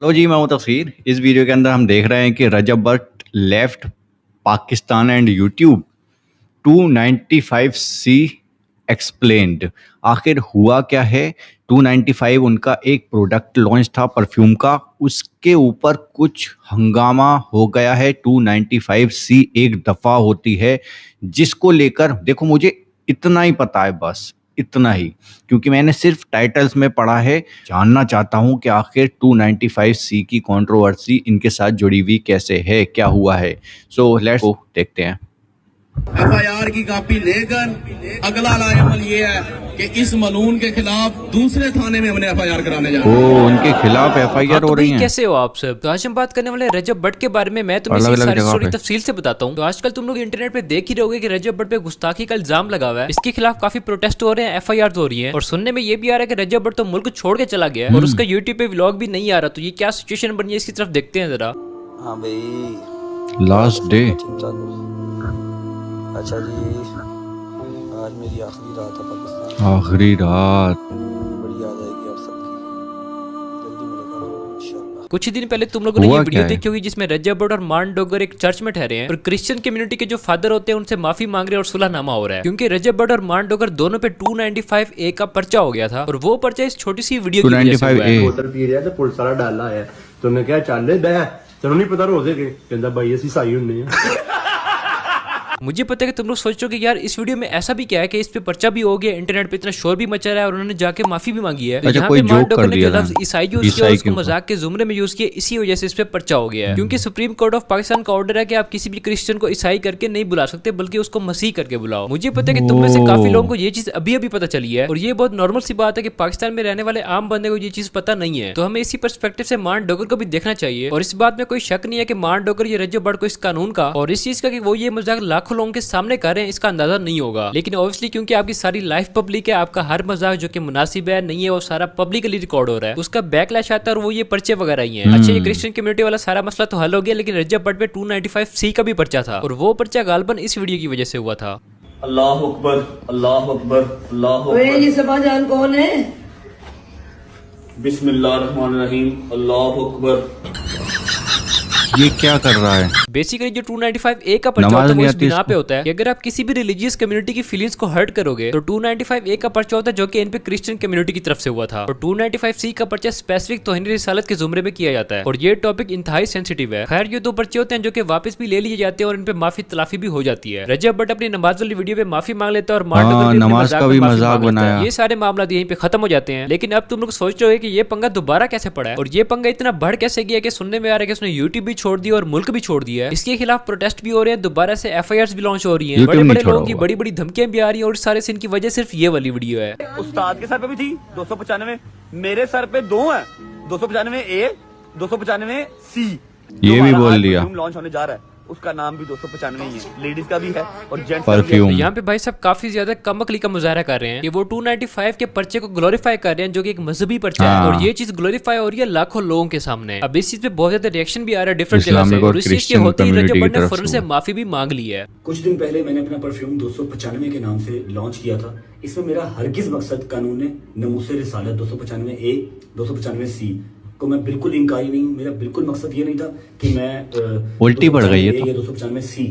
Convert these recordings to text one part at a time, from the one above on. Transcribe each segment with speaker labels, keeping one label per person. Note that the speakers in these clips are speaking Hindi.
Speaker 1: हेलो जी, मैं हूं तफसीर। इस वीडियो के अंदर हम देख रहे हैं कि Rajab Butt left Pakistan and YouTube 295C explained. आखिर हुआ क्या है? 295 उनका एक प्रोडक्ट लॉन्च था परफ्यूम का, उसके ऊपर कुछ हंगामा हो गया है। 295C एक दफ़ा होती है जिसको लेकर देखो, मुझे इतना ही पता है, बस इतना ही, क्योंकि मैंने सिर्फ टाइटल्स में पढ़ा है। जानना चाहता हूं कि आखिर 295C की कंट्रोवर्सी इनके साथ जुड़ी हुई कैसे है, क्या हुआ है। सो लेट्स गो, देखते हैं।
Speaker 2: FIR की कॉपी लेकर अगला लाएमल ये है कि इस मलून के खिलाफ दूसरे थाने में हमने FIR कराने जा रहे हैं।
Speaker 1: ओ, उनके खिलाफ FIR हो रही है।
Speaker 3: कैसे हो आप सब? तो आज हम बात करने वाले रजब भट्ट के बारे में। मैं तुम्हें
Speaker 1: अलग-अलग
Speaker 3: सारी
Speaker 1: जगह
Speaker 3: स्टोरी
Speaker 1: पे।
Speaker 3: तफसील से बताता हूँ। तो आजकल तुम लोग इंटरनेट पे देख ही रहोगे कि रजब भट्ट पे गुस्ताखी का इल्जाम लगा हुआ है। इसके खिलाफ काफी प्रोटेस्ट हो रहे हैं, FIR हो रही है, और सुनने में ये भी आ रहा है कि रजब भट्ट तो मुल्क छोड़ के चला गया है और उसका यूट्यूब पे व्लॉग भी नहीं आ रहा। तो ये क्या सिचुएशन बनी है, इसकी तरफ देखते हैं जरा।
Speaker 4: हाँ भाई,
Speaker 1: लास्ट डे।
Speaker 4: अच्छा जी, आज मेरी आखिरी रात है पाकिस्तान।
Speaker 1: आखिरी रात।
Speaker 4: बड़ी याद आएगी आप सबकी। जल्दी मुलाकात इंशाल्लाह।
Speaker 3: कुछ ही दिन पहले तुम लोगों ने
Speaker 1: हुआ
Speaker 3: ये
Speaker 1: क्या
Speaker 3: वीडियो
Speaker 1: है?
Speaker 3: देखी होगी जिसमें रजब भट्ट और मान डोगर एक चर्च में ठहरे हैं और क्रिश्चियन कम्युनिटी के जो फादर होते हैं उनसे माफी मांग रहे हैं और सुलहनामा हो रहा है, क्योंकि रजब भट्ट और मान डोगर दोनों पे 295A का पर्चा हो गया था। और वो पर्चा इस छोटी सी वीडियो की वजह से हुआ है।
Speaker 1: 295A।
Speaker 5: उधर पी रहा ते पुलिस वाला डाला है तो उन्हें क्या चल बह तेनों नहीं पता रोजे के कहता भाई असि ईसाई हुन्ने आ।
Speaker 3: मुझे पता है कि तुम लोग सोच रहे हो कि यार इस वीडियो में ऐसा भी क्या है कि इस पे पर्चा भी हो गया, इंटरनेट पे इतना शोर भी मचा रहा है और उन्होंने जाके माफी भी मांगी है।
Speaker 1: अच्छा,
Speaker 3: यहाँ
Speaker 1: कोई
Speaker 3: पे मान
Speaker 1: जोक
Speaker 3: डोगर
Speaker 1: कर
Speaker 3: ने
Speaker 1: दिया
Speaker 3: जो
Speaker 1: था।
Speaker 3: लफ्ज ईसाई यूज किया
Speaker 1: ईसाई
Speaker 3: उसको
Speaker 1: के ऊपर।
Speaker 3: मजाक के जुमरे में यूज किया, इसी वजह से इस पे पर्चा हो गया है। क्योंकि सुप्रीम कोर्ट ऑफ पाकिस्तान का ऑर्डर है कि आप किसी भी क्रिश्चियन को ईसाई करके नहीं बुला सकते, बल्कि उसको मसीह करके बुलाओ। मुझे पता है कि तुम में से काफी लोगों को ये चीज अभी अभी पता चली है, और ये बहुत नॉर्मल सी बात है कि पाकिस्तान में रहने वाले आम बंदे को ये चीज पता नहीं है। तो हमें इसी पर्सपेक्टिव से मान डोगर को भी देखना चाहिए। और इस बात में कोई शक नहीं है कि मान डोगर ये रजब भट्ट को इस कानून का और इस चीज का कि वो ये मजाक लाखों लोगों के सामने कर रहे हैं, इसका अंदाजा नहीं होगा। लेकिन ऑब्वियसली क्योंकि आपकी सारी लाइफ पब्लिक है, आपका हर मजाक जो कि मुनासिब है नहीं है वो सारा पब्लिकली रिकॉर्ड हो रहा है, उसका बैकलैश आता है और वो ये पर्चे वगैरह ही हैं। अच्छा, ये क्रिश्चियन कम्युनिटी वाला सारा मसला तो हल हो गया, लेकिन रजब भट्ट पे 295C का भी पर्चा था, और वो पर्चा गालबन इस वीडियो की वजह से हुआ था।
Speaker 2: अल्लाह अकबर, अल्लाह अकबर, अल्लाह
Speaker 6: ओए
Speaker 2: अकबर।
Speaker 6: ये सबाजान कौन है?
Speaker 2: बिस्मिल्लाहिर्रहमानिर्रहीम, अल्लाह अकबर।
Speaker 1: ये क्या कर रहा है?
Speaker 3: बेसिकली जो 295A का पर्चा
Speaker 1: नमाज
Speaker 3: होता है वो
Speaker 1: नहीं
Speaker 3: इस
Speaker 1: आती
Speaker 3: बिना पे
Speaker 1: इसको।
Speaker 3: होता है कि अगर आप किसी भी रिलीजियस कम्युनिटी की फीलिंग्स को हर्ट करोगे तो 295A का पर्चा होता है जो कि इन पे क्रिश्चियन कम्युनिटी की तरफ से हुआ था, और 295C का पर्चा स्पेसिफिक तौहीन रिसालत के जुमरे में किया जाता है, और ये टॉपिक इंतहाई सेंसिटिव है। खैर, ये दो पर्चे होते हैं जो कि वापस भी ले लिए जाते हैं और इन पे माफी तलाफी भी हो जाती है। रजब भट्ट अपनी नमाज वाली वीडियो पे माफी मांग लेता है और मान डोगर भी अपने
Speaker 1: नमाज
Speaker 3: मजाक
Speaker 1: का
Speaker 3: में
Speaker 1: भी
Speaker 3: माफी
Speaker 1: मजाक
Speaker 3: मांग लेता है।
Speaker 1: बनाया।
Speaker 3: ये सारे मामला यहीं पे खत्म हो जाते हैं। लेकिन अब तुम लोग सोच रहे हो कि ये पंगा दोबारा कैसे पड़ा है, और ये पंगा इतना बढ़ कैसे गया कि सुनने में आ रहा है कि उसने यूट्यूब भी छोड़ दिया और मुल्क भी छोड़ दिया है। इसके खिलाफ प्रोटेस्ट भी हो रहे हैं, दोबारा से FIRs भी लॉन्च हो रही हैं,
Speaker 1: YouTube
Speaker 3: बड़े
Speaker 1: नहीं
Speaker 3: बड़े
Speaker 1: छोड़ा
Speaker 3: लोगों की
Speaker 1: हुआ।
Speaker 3: बड़ी बड़ी धमकियां भी आ रही हैं, और इस सारे सीन की वजह सिर्फ ये वाली वीडियो है।
Speaker 4: उस्ताद के सर पे भी थी 295, मेरे सर पे दो है 295A, 295C।
Speaker 1: ये भी बोल दिया।
Speaker 4: लॉन्च होने जा रहा है, उसका नाम भी 295 ही है, लेडीज का भी है और जेंट्स का भी है।
Speaker 1: परफ्यूम।
Speaker 3: यहाँ पे भाई साहब काफी ज्यादा कमअक्ली का मुजाहरा कर रहे हैं कि वो 295 के पर्चे को ग्लोरीफाई कर रहे हैं, जो कि एक मजहबी पर्चा है,
Speaker 1: हाँ।
Speaker 3: और ये चीज ग्लोरीफाई हो रही है लाखों लोगों के सामने। अब इस चीज पे बहुत ज्यादा रिएक्शन भी आ रहा है डिफरेंट जगह से,
Speaker 1: इस्लामिक और
Speaker 3: और इस चीज के
Speaker 1: क्रिश्चियन
Speaker 3: होते ही रजब
Speaker 1: कम्युनिटी
Speaker 3: भट्ट
Speaker 1: की
Speaker 3: ने
Speaker 1: तरफ
Speaker 3: फौरन
Speaker 1: से
Speaker 3: से
Speaker 1: हुआ।
Speaker 3: माफी भी मांग ली है।
Speaker 7: कुछ दिन पहले मैंने अपना परफ्यूम 295 के नाम से लॉन्च किया था। इसमें मेरा हरगिज मकसद कानून नमूसे रिसालत 295A, 295C को मैं बिल्कुल इंकारी नहीं हूँ। मेरा बिल्कुल मकसद ये नहीं था कि मैं
Speaker 1: उल्टी पड़ गई है तो।
Speaker 7: 295C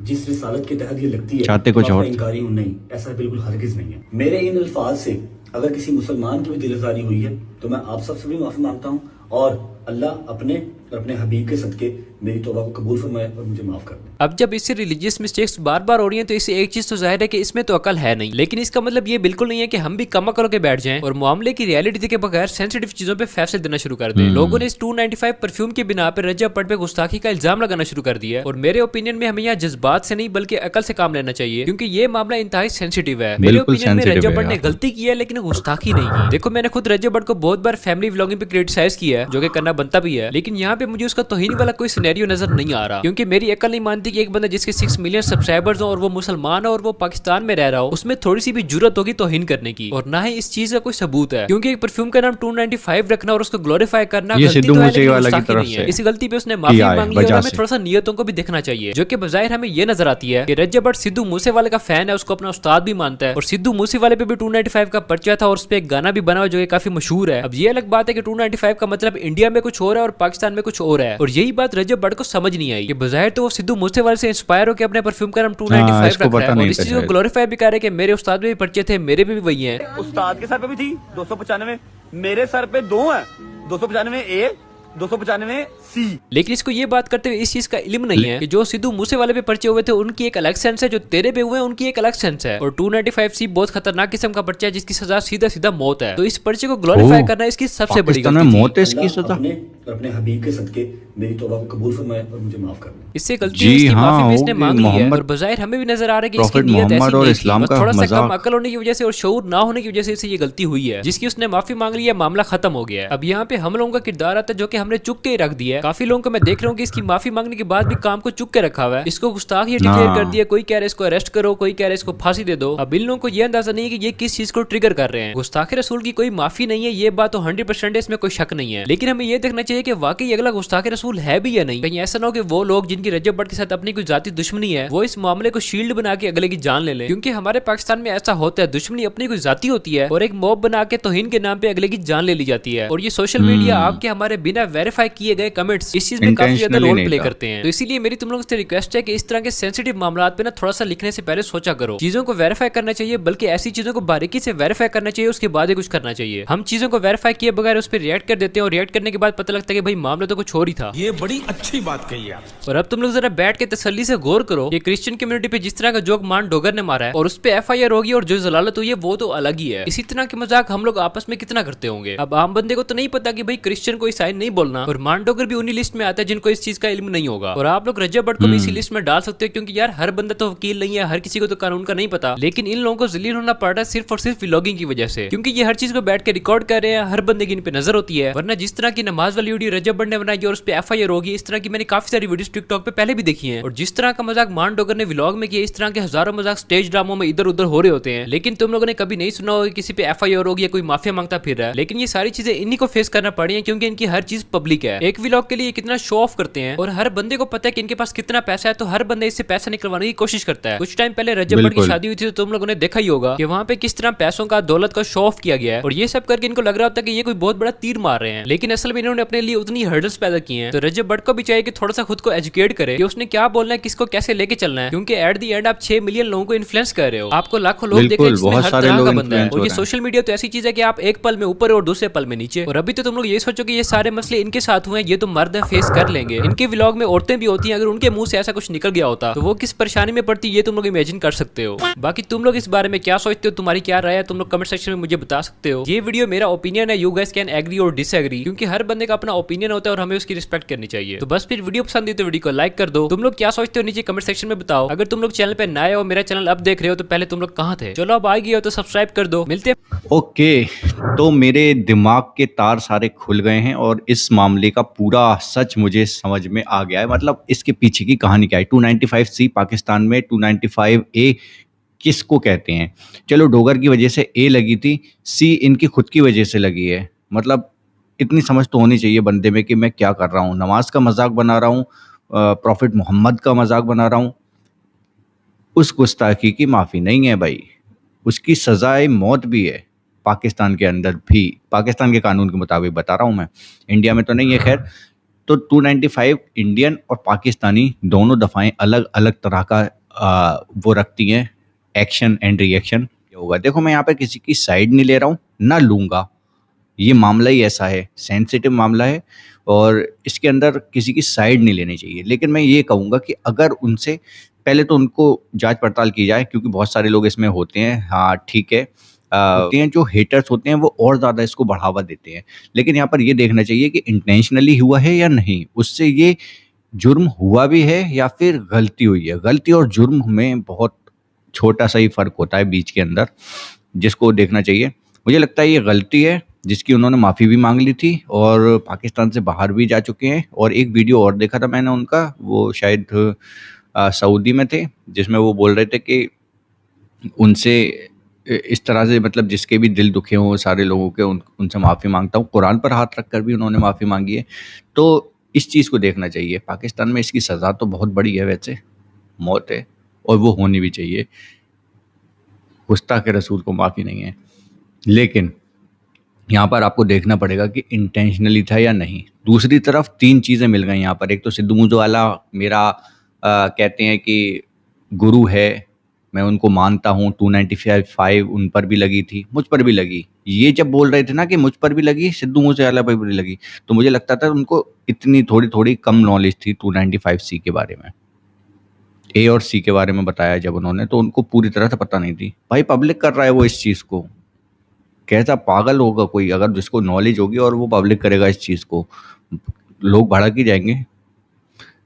Speaker 7: जिस रिसालत के तहत ये लगती है
Speaker 1: चाहते कुछ
Speaker 7: मैं
Speaker 1: और।
Speaker 7: उसका इंकारी हूँ, नहीं, ऐसा बिल्कुल हरगिज नहीं है। मेरे इन अल्फाज से अगर किसी मुसलमान की भी दिलआजारी हुई है तो मैं आप सबसे भी माफी मांगता हूँ, और अल्लाह अपने और अपने हबीब के सदके मेरी तौबा को कबूल फरमाए और मुझे माफ कर दे।
Speaker 3: अब जब इससे रिलीजियस मिस्टेक्स बार बार हो रही हैं तो इससे एक चीज तो जाहिर है कि इसमें तो अकल है नहीं, लेकिन इसका मतलब ये बिल्कुल नहीं है कि हम भी कम अकल के बैठ जाएं और मामले की रियलिटी के बगैर सेंसिटिव चीजों पे फैसले देना शुरू कर दें। लोगों ने इस 295 परफ्यूम के बिना पे रजब भट्ट पे गुस्ताखी का इल्जाम लगाना शुरू कर दिया है, और मेरे ओपिनियन में हमें यहाँ जज्बात से नहीं बल्कि अकल से काम लेना चाहिए, क्योंकि ये मामला इंतहाई सेंसिटिव है। मेरे
Speaker 1: बिल्कुल
Speaker 3: ओपिनियन में
Speaker 1: sensitive
Speaker 3: रजब
Speaker 1: है
Speaker 3: भट्ट ने
Speaker 1: यार।
Speaker 3: गलती की है, लेकिन गुस्ताखी नहीं की। देखो, मैंने खुद रजब भट्ट को बहुत बार फैमिली व्लॉगिंग पे क्रिटिसाइज किया है, जो कि करना बनता भी है, लेकिन यहाँ पे पे मुझे उसका तौहीन वाला कोई सिनेरियो नजर नहीं आ रहा, क्योंकि मेरी अकल नहीं मानती कि एक बंदा जिसके 6 मिलियन सब्सक्राइबर्स हो और वो मुसलमान हो और वो पाकिस्तान में रह रहा हो, उसमें थोड़ी सी भी जुर्रत होगी तौहीन करने की, और ना ही इस चीज का कोई सबूत है। क्योंकि एक परफ्यूम का नाम 295 रखना और उसको ग्लोरीफाई करना
Speaker 1: ये
Speaker 3: गलती
Speaker 1: सिद्धू
Speaker 3: तो है,
Speaker 1: मूसेवाला
Speaker 3: लेकिन
Speaker 1: की
Speaker 3: गुस्ताखी
Speaker 1: तरफ
Speaker 3: नहीं है।
Speaker 1: से
Speaker 3: इस गलती पे उसने माफी
Speaker 1: किया है,
Speaker 3: मांगी है और
Speaker 1: वजह
Speaker 3: हमें
Speaker 1: से।
Speaker 3: थोड़ा सा नियतों को भी देखना चाहिए, जो कि बजाय हमें ये नजर आती है कि रज्जब भट्ट सिद्धू मूसेवाले का फैन है, उसको अपना उस्ताद भी मानता है, और सिद्धू मूसेवाले पे भी 295 का पर्चा था और उस पे एक गाना भी बना हुआ जो कि काफी मशहूर है। अब ये अलग बात है कि 295 का मतलब इंडिया में कुछ और है और पाकिस्तान में कुछ और है, और यही बात रज्जब भट्ट को समझ नहीं आई कि बजाय तो वो सिद्धू मूसेवाले से इंस्पायर होकर अपने परफ्यूम का नाम 295
Speaker 1: इसको
Speaker 3: रखा
Speaker 1: पता
Speaker 3: है और
Speaker 1: नहीं
Speaker 3: इस
Speaker 1: था
Speaker 3: चीज को
Speaker 1: शायद।
Speaker 3: ग्लोरीफाई भी कर रहे हैं कि मेरे उस्ताद में भी पर्चे थे, मेरे में भी वही है।
Speaker 4: उस्ताद के सर पे भी थी 295, मेरे सर पे 2 है, 295A, 295C।
Speaker 3: लेकिन इसको ये बात करते हुए इस चीज का इल्म नहीं है कि जो सिद्धू मूसेवाले पे पर्चे हुए थे उनकी एक अलग सेंस है, जो तेरे पे हुए हैं उनकी एक अलग सेंस है, और 295C बहुत खतरनाक किस्म का पर्चा है जिसकी सजा सीधा सीधा मौत है। तो इस पर्चे को ग्लोरीफाई
Speaker 1: ओह,
Speaker 3: करना इसकी सबसे बड़ी
Speaker 1: पाकिस्तान में
Speaker 3: गलती थी।
Speaker 1: मौत है इसकी
Speaker 7: अल्लाह
Speaker 1: सजा।
Speaker 7: अपने और अपने हबीब के सदके मेरी तौबा को कबूल फरमाए और मुझे माफ कर दे।
Speaker 3: इससे गलती
Speaker 1: जी
Speaker 3: हुई, इसकी
Speaker 1: हाँ,
Speaker 3: माफी भी इसने
Speaker 1: होगी।
Speaker 3: मांग ली है,
Speaker 1: मोहम्मद-
Speaker 3: और बजाहिर हमें भी नजर आ रहा है कि इसकी
Speaker 1: प्रॉफेट
Speaker 3: नीयत ऐसी
Speaker 1: मोहम्मद और
Speaker 3: नहीं
Speaker 1: इस्लाम
Speaker 3: थी, बस
Speaker 1: का
Speaker 3: थोड़ा सा कम
Speaker 1: मजाक।
Speaker 3: अकल होने की वजह से और शऊर ना होने की वजह से इसे ये गलती हुई है, जिसकी उसने माफी मांग ली है, मामला खत्म हो गया है। अब यहाँ पे हम लोगों का किरदार आता है जो कि हमने चुक के ही रख दिया है। काफी लोगों को मैं देख रहा हूँ कि इसकी माफी मांगने के बाद भी काम को चुक के रखा हुआ है, इसको गुस्ताख ही डिक्लेयर कर दिया। कोई कह रहा है इसको अरेस्ट करो, कोई कह रहा है इसको फांसी दे दो। अब इन लोगों को ये अंदाजा नहीं है कि ये किस चीज को ट्रिगर कर रहे हैं। गुस्ताखे रसूल की कोई माफी नहीं है, ये बात तो 100% है, इसमें कोई शक नहीं है, लेकिन हमें ये देखना चाहिए कि वाकई अगला गुस्ताखे रसूल है भी या नहीं। कहीं ऐसा ना हो कि वो लोग जिनकी रज्जब भट्ट के साथ अपनी कोई जाती दुश्मनी है वो इस मामले को शील्ड बना के अगले की जान ले ले, क्योंकि हमारे पाकिस्तान में ऐसा होता है, दुश्मनी अपनी कोई जाती होती है और एक मॉब बना के तौहीन के नाम पे अगले की जान ले ली जाती है, और ये सोशल मीडिया आपके हमारे बिना वेरीफाई किए गए कमेंट्स इस चीज में काफी ज्यादा
Speaker 1: Intentionally
Speaker 3: रोल
Speaker 1: नहीं
Speaker 3: प्ले
Speaker 1: था।
Speaker 3: करते हैं। तो इसीलिए मेरी तुम लोगों से रिक्वेस्ट है कि इस तरह के सेंसिटिव मामला पे ना थोड़ा सा लिखने से पहले सोचा करो, चीजों को वेरीफाई करना चाहिए, बल्कि ऐसी चीजों को बारीकी से वेरीफाई करना चाहिए, उसके बाद ही कुछ करना चाहिए। हम चीजों को वेरीफाई किए बगैर उस पर रिएक्ट कर देते हैं और रिएक्ट करने के बाद पता लगता है कि भाई मामला तो कुछ और ही था।
Speaker 6: ये बड़ी अच्छी बात कही आप।
Speaker 3: और अब तुम लोग जरा बैठ के तसल्ली से गौर करो, ये क्रिश्चियन कम्युनिटी पे जिस तरह का जोक मान डोगर ने मारा है और उस पे FIR होगी और जो जलालत हुई है वो तो अलग ही है। इसी तरह के मजाक हम लोग आपस में कितना करते होंगे। अब आम बंदे को तो नहीं पता कि भाई क्रिश्चियन को ईसाई नहीं बोलना, और मान डोगर भी उन्हीं लिस्ट में आता है जिनको इस चीज का इल्म नहीं होगा, और आप लोग रज्जब भट्ट को भी इसी लिस्ट में डाल सकते हो, क्योंकि यार हर बंदा तो वकील नहीं है, हर किसी को तो कानून का नहीं पता, लेकिन इन लोगों को जलील होना पड़ रहा है सिर्फ और सिर्फ व्लॉगिंग की वजह से, क्योंकि ये हर चीज को बैठ के रिकॉर्ड कर रहे हैं, हर बंदे की इन पे नजर होती है। वरना जिस तरह की नमाज वाली वीडियो रज्जब भट्ट ने बनाई और उस पे FIR होगी, इस तरह की मैंने काफी सारी वीडियोस टिकटॉक पे पहले भी देखी हैं, और जिस तरह का मजाक मान डोगर ने व्लॉग में किया, इस तरह के हजारों मजाक स्टेज ड्रामों में इधर उधर हो रहे होते हैं, लेकिन तुम लोगों ने कभी नहीं सुना होगा किसी पे FIR होगी या कोई माफिया मांगता फिर रहा है। लेकिन ये सारी चीजें इन्हीं को फेस करना पड़ी है, क्योंकि इनकी हर चीज पब्लिक है। एक व्लॉग के लिए कितना शो ऑफ करते हैं और हर बंदे को पता है कि इनके पास कितना पैसा है, तो हर बंदे इससे पैसा निकलवाने की कोशिश करता है। कुछ टाइम पहले रज्जब भट्ट की
Speaker 1: बिल्कुल।
Speaker 3: शादी हुई थी, तो तुम लोगों ने देखा ही होगा कि वहाँ पे किस तरह पैसों का दौलत का शो ऑफ किया गया है, और ये सब करके इनको लग रहा होता है कि ये कोई बहुत बड़ा तीर मार रहे हैं, लेकिन असल में इन्होंने अपने लिए उतनी हर्डल्स पैदा की हैं। तो रज्जब भट्ट को भी चाहिए कि थोड़ा सा खुद को एजुकेट करे कि उसने क्या बोलना है, किसको कैसे लेके चलना है, क्योंकि एट दी एंड आप 6 मिलियन लोगों को इन्फ्लुएंस कर रहे हो, आपको लाखों लोग देख रहे हैं
Speaker 1: बिल्कुल,
Speaker 3: जिसमें
Speaker 1: बहुत
Speaker 3: हर
Speaker 1: सारे
Speaker 3: तरह
Speaker 1: लोग
Speaker 3: का बंदा है,
Speaker 1: influence
Speaker 3: और
Speaker 1: हो
Speaker 3: ये
Speaker 1: रहे हैं।
Speaker 3: सोशल मीडिया तो ऐसी चीज है कि आप एक पल में ऊपर और दूसरे पल में नीचे। और अभी तो तुम लोग ये सोचो कि ये सारे मसले इनके साथ हुए हैं, ये तो मर्द हैं, फेस कर लेंगे। इनके व्लॉग में औरतें भी होती हैं, अगर उनके मुंह से ऐसा कुछ निकल गया होता तो वो किस परेशानी में पड़ती, ये तुम लोग इमेजिन कर सकते हो। बाकी तुम लोग इस बारे में क्या सोचते हो, तुम्हारी क्या राय है, तुम लोग कमेंट सेक्शन में मुझे बता सकते हो। ये वीडियो मेरा ओपिनियन है, यू गाइस कैन एग्री और डिसएग्री, क्योंकि हर बंदे का अपना ओपिनियन होता है और हमें उसकी रिस्पेक्ट करनी चाहिए। तो बस फिर वीडियो पसंद है तो वीडियो को लाइक कर दो। तुम लोग क्या सोचते हो नीचे कमेंट सेक्शन में बताओ। अगर तुम लोग चैनल पे नए हो, मेरा चैनल अब देख रहे हो, तो पहले तुम लोग कहाँ थे, चलो अब आ गए हो तो सब्सक्राइब कर दो। मिलते हैं।
Speaker 1: ओके, तो मेरे दिमाग के तार सारे खुल गए हैं और इस मामले का पूरा सच मुझे समझ में आ गया है। मतलब इसके पीछे की कहानी क्या है। 295C पाकिस्तान में 295A किसको कहते हैं। चलो डोगर की वजह से A लगी थी, C इनकी खुद की वजह से लगी है। मतलब इतनी समझ तो होनी चाहिए बंदे में कि मैं क्या कर रहा हूँ, नमाज का मजाक बना रहा हूँ, प्रॉफिट मोहम्मद का मजाक बना रहा हूँ। उस गुस्ताखी की माफ़ी नहीं है भाई, उसकी सज़ाए मौत भी है पाकिस्तान के अंदर भी, पाकिस्तान के कानून के मुताबिक बता रहा हूँ मैं, इंडिया में तो नहीं है खैर। तो 295 इंडियन और पाकिस्तानी दोनों दफ़ाएं अलग अलग तरह का वो रखती हैं, एक्शन एंड रिएक्शन होगा। देखो मैं यहाँ पे किसी की साइड नहीं ले रहा हूँ, ना लूँगा, ये मामला ही ऐसा है, सेंसिटिव मामला है और इसके अंदर किसी की साइड नहीं लेनी चाहिए। लेकिन मैं ये कहूँगा कि अगर उनसे पहले तो उनको जांच पड़ताल की जाए, क्योंकि बहुत सारे लोग इसमें होते हैं, हाँ ठीक है, होते हैं जो हेटर्स होते हैं वो और ज़्यादा इसको बढ़ावा देते हैं। लेकिन यहाँ पर ये देखना चाहिए कि इंटेंशनली हुआ है या नहीं, उससे ये जुर्म हुआ भी है या फिर गलती हुई है। गलती और जुर्म में बहुत छोटा सा ही फ़र्क होता है बीच के अंदर, जिसको देखना चाहिए। मुझे लगता है ये गलती है जिसकी उन्होंने माफ़ी भी मांग ली थी और पाकिस्तान से बाहर भी जा चुके हैं। और एक वीडियो और देखा था मैंने उनका, वो शायद सऊदी में थे, जिसमें वो बोल रहे थे कि उनसे इस तरह से मतलब जिसके भी दिल दुखे हों सारे लोगों के, उनसे माफ़ी मांगता हूँ। कुरान पर हाथ रख कर भी उन्होंने माफ़ी मांगी है। तो इस चीज़ को देखना चाहिए। पाकिस्तान में इसकी सज़ा तो बहुत बड़ी है वैसे, मौत है, और वो होनी भी चाहिए। गुस्ताख रसूल को माफ़ी नहीं है, लेकिन यहाँ पर आपको देखना पड़ेगा कि इंटेंशनली था या नहीं। दूसरी तरफ 3 चीज़ें मिल गई यहाँ पर। एक तो सिद्धू मूसेवाला मेरा कहते हैं कि गुरु है, मैं उनको मानता हूँ। 295 उन पर भी लगी थी, मुझ पर भी लगी। ये जब बोल रहे थे ना कि मुझ पर भी लगी, सिद्धू मूसेवाला पर भी लगी, तो मुझे लगता था उनको इतनी थोड़ी कम नॉलेज थी 295C के बारे में। ए और सी के बारे में बताया जब उन्होंने, तो उनको पूरी तरह से पता नहीं थी। भाई पब्लिक कर रहा है वो इस चीज़ को, कैसा पागल होगा कोई अगर जिसको नॉलेज होगी और वो पब्लिक करेगा इस चीज़ को, लोग भड़क ही जाएंगे।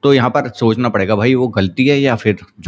Speaker 1: तो यहाँ पर सोचना पड़ेगा भाई वो गलती है या फिर जो